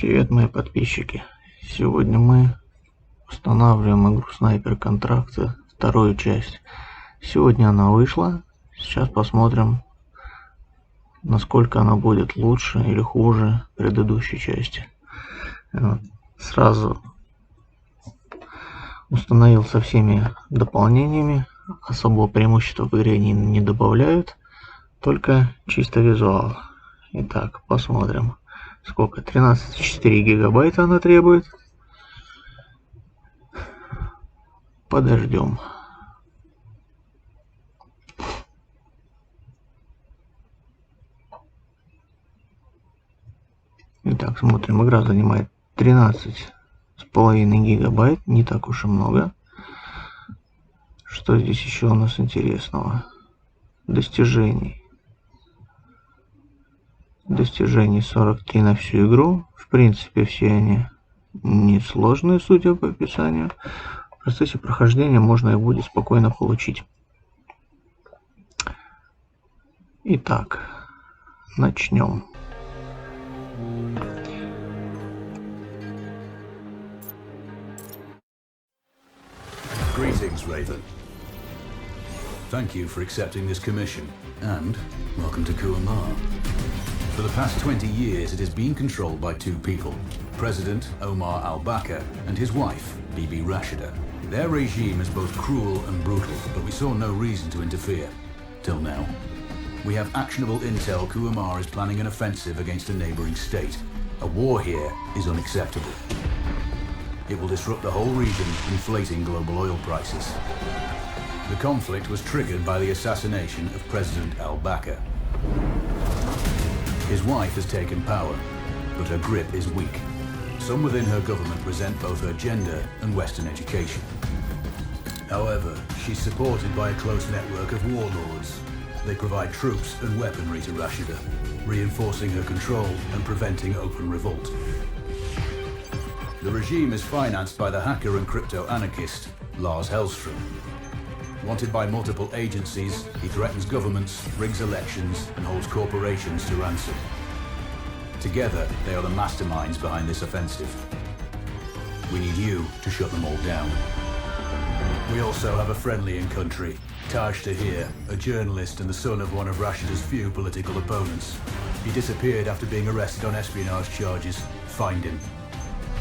Привет, мои подписчики! Сегодня мы устанавливаем игру Снайпер Контракты, вторую часть. Сегодня она вышла. Сейчас посмотрим, насколько она будет лучше или хуже предыдущей части. Сразу установил со всеми дополнениями. Особого преимущества в игре не добавляют, только чисто визуал. Итак, посмотрим. Сколько? 13,4 гигабайта она требует. Подождем. Итак, смотрим. Игра занимает 13,5 гигабайт. Не так уж и много. Что здесь еще у нас интересного? Достижений 43 на всю игру. В принципе, все они несложные, судя по описанию. В процессе прохождения можно их будет спокойно получить. Итак, начнем. Greetings, Raven. Thank you for accepting this commission, and welcome to Kuamar. For the past 20 years, it has been controlled by two people, President Omar al-Bakr and his wife, Bibi Rashida. Their regime is both cruel and brutal, but we saw no reason to interfere, till now. We have actionable intel Kuamar is planning an offensive against a neighboring state. A war here is unacceptable. It will disrupt the whole region, inflating global oil prices. The conflict was triggered by the assassination of President al-Bakr. His wife has taken power, but her grip is weak. Some within her government resent both her gender and Western education. However, she's supported by a close network of warlords. They provide troops and weaponry to Rashida, reinforcing her control and preventing open revolt. The regime is financed by the hacker and crypto-anarchist, Lars Hellstrom. Wanted by multiple agencies, he threatens governments, rigs elections, and holds corporations to ransom. Together, they are the masterminds behind this offensive. We need you to shut them all down. We also have a friendly in country, Taj Tahir, a journalist and the son of one of Rashida's few political opponents. He disappeared after being arrested on espionage charges. Find him.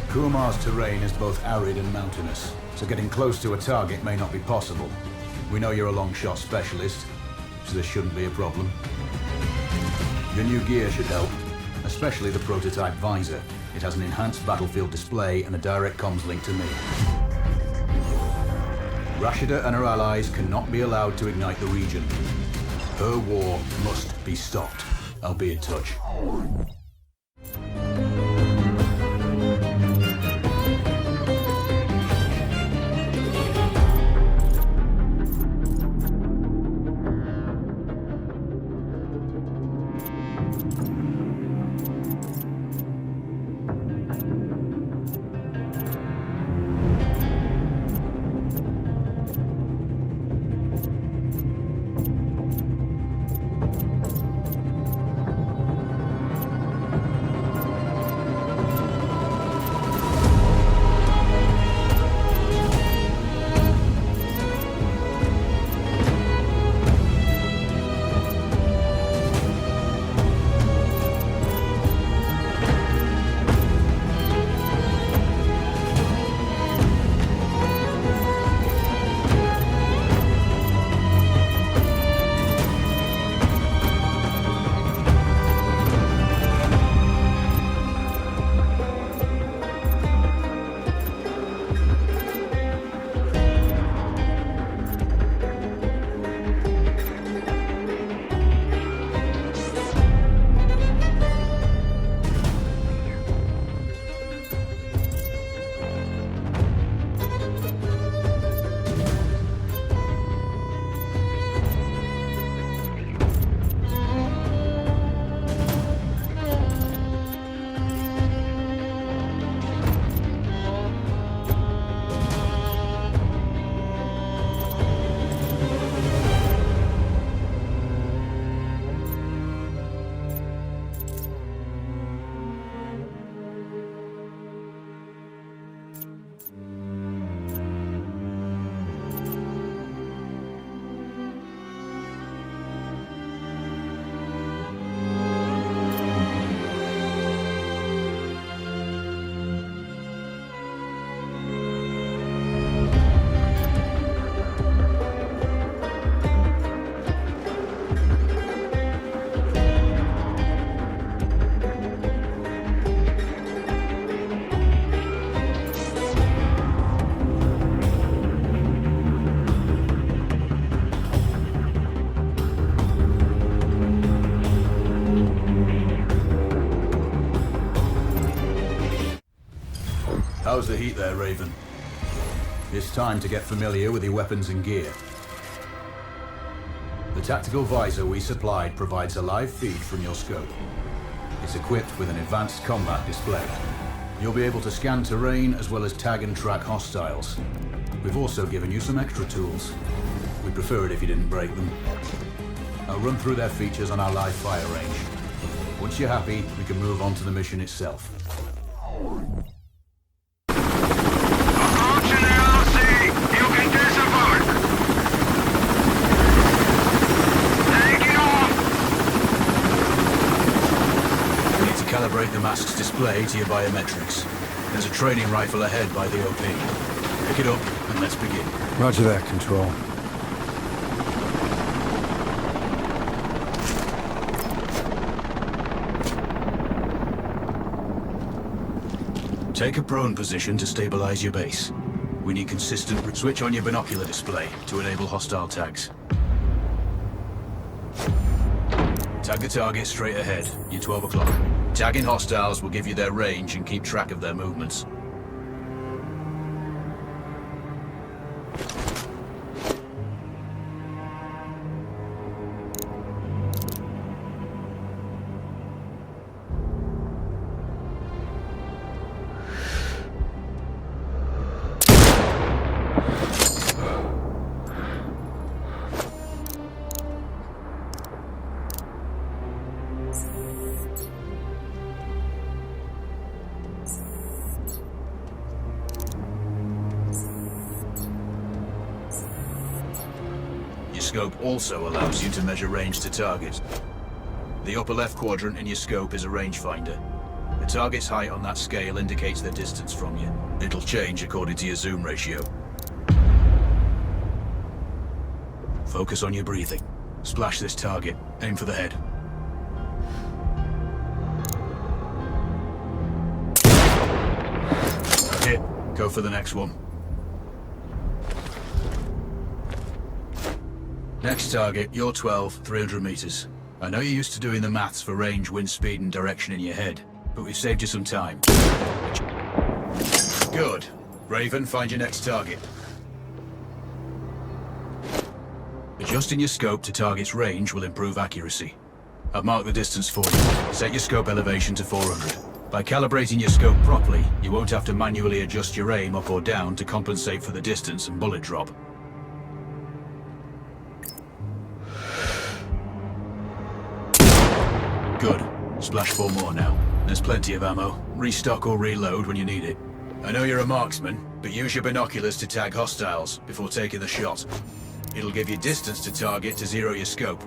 Kuamar's terrain is both arid and mountainous, so getting close to a target may not be possible. We know you're a long shot specialist, so this shouldn't be a problem. Your new gear should help, especially the prototype visor. It has an enhanced battlefield display and a direct comms link to me. Rashida and her allies cannot be allowed to ignite the region. Her war must be stopped. I'll be in touch. How's the heat there, Raven? It's time to get familiar with your weapons and gear. The tactical visor we supplied provides a live feed from your scope. It's equipped with an advanced combat display. You'll be able to scan terrain as well as tag and track hostiles. We've also given you some extra tools. We'd prefer it if you didn't break them. I'll run through their features on our live fire range. Once you're happy, we can move on to the mission itself. Calibrate the mask's display to your biometrics. There's a training rifle ahead by the OP. Pick it up and let's begin. Roger that, Control. Take a prone position to stabilize your base. We need consistent... Switch on your binocular display to enable hostile tags. Tag the target straight ahead. You're 12 o'clock. Tagging hostiles will give you their range and keep track of their movements. Scope also allows you to measure range to target. The upper left quadrant in your scope is a rangefinder. The target's height on that scale indicates their distance from you. It'll change according to your zoom ratio. Focus on your breathing. Splash this target. Aim for the head. Hit. Go for the next one. Next target, you're 12, 300 meters. I know you're used to doing the maths for range, wind speed, and direction in your head, but we've saved you some time. Good. Raven, find your next target. Adjusting your scope to target's range will improve accuracy. I've marked the distance for you. Set your scope elevation to 400. By calibrating your scope properly, you won't have to manually adjust your aim up or down to compensate for the distance and bullet drop. Good. Splash 4 more now. There's plenty of ammo. Restock or reload when you need it. I know you're a marksman, but use your binoculars to tag hostiles before taking the shot. It'll give you distance to target to zero your scope.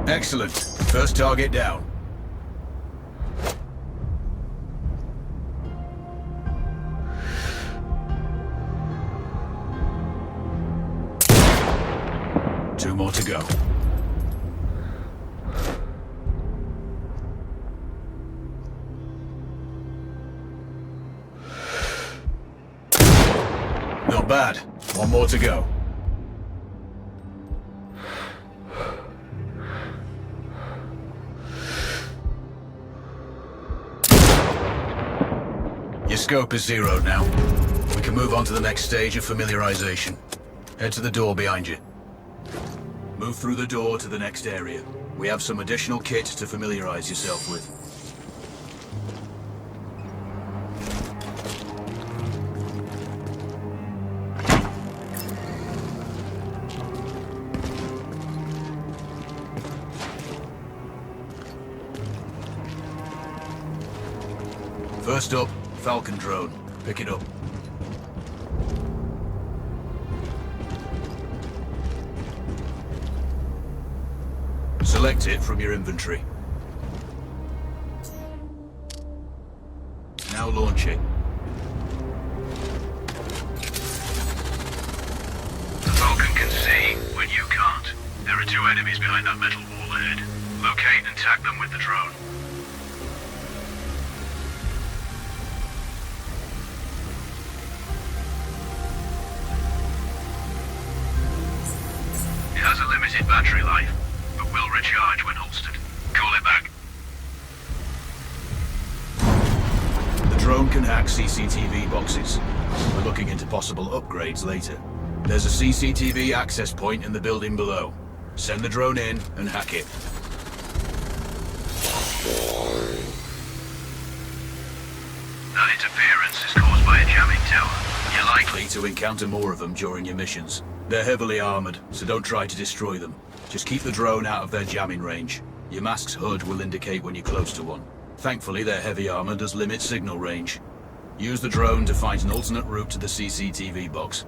Excellent. First target down. Two more to go. Not bad. One more to go. Your scope is zeroed now. We can move on to the next stage of familiarization. Head to the door behind you. Move through the door to the next area. We have some additional kit to familiarize yourself with. First up, Falcon drone. Pick it up. Select it from your inventory. Now launch it. The Falcon can see when you can't. There are 2 enemies behind that metal wall ahead. Locate and tag them with the drone. It has a limited battery life, but will recharge when holstered. Call it back. The drone can hack CCTV boxes. We're looking into possible upgrades later. There's a CCTV access point in the building below. Send the drone in and hack it. That interference is caused by a jamming tower. You're likely to encounter more of them during your missions. They're heavily armored, so don't try to destroy them. Just keep the drone out of their jamming range. Your mask's HUD will indicate when you're close to one. Thankfully, their heavy armor does limit signal range. Use the drone to find an alternate route to the CCTV box.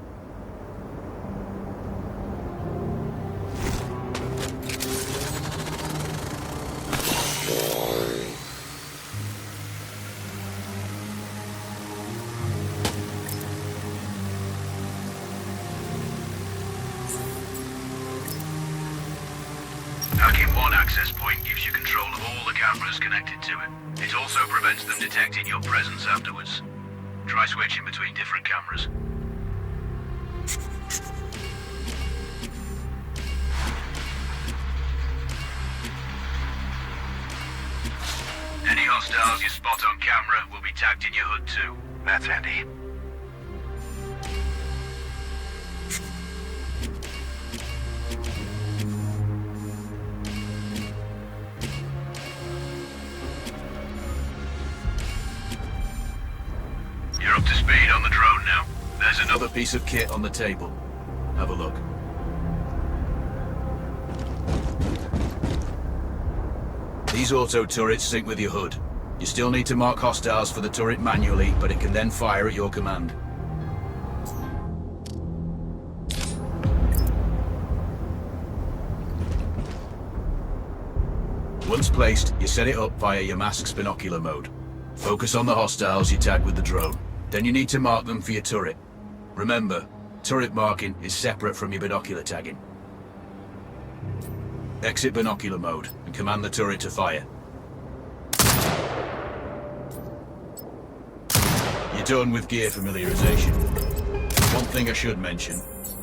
Hacking one access point gives you control of all the cameras connected to it. It also prevents them detecting your presence afterwards. Try switching between different cameras. Any hostiles you spot on camera will be tagged in your HUD too. That's handy. You're up to speed on the drone now. There's another piece of kit on the table. Have a look. These auto turrets sync with your HUD. You still need to mark hostiles for the turret manually, but it can then fire at your command. Once placed, you set it up via your mask's binocular mode. Focus on the hostiles you tag with the drone. Then you need to mark them for your turret. Remember, turret marking is separate from your binocular tagging. Exit binocular mode and command the turret to fire. You're done with gear familiarization. One thing I should mention,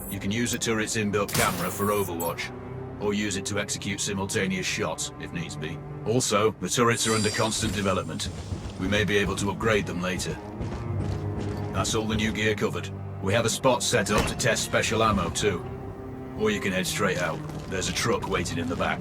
you can use the turret's inbuilt camera for overwatch, or use it to execute simultaneous shots if needs be. Also, the turrets are under constant development. We may be able to upgrade them later. That's all the new gear covered. We have a spot set up to test special ammo too. Or you can head straight out. There's a truck waiting in the back.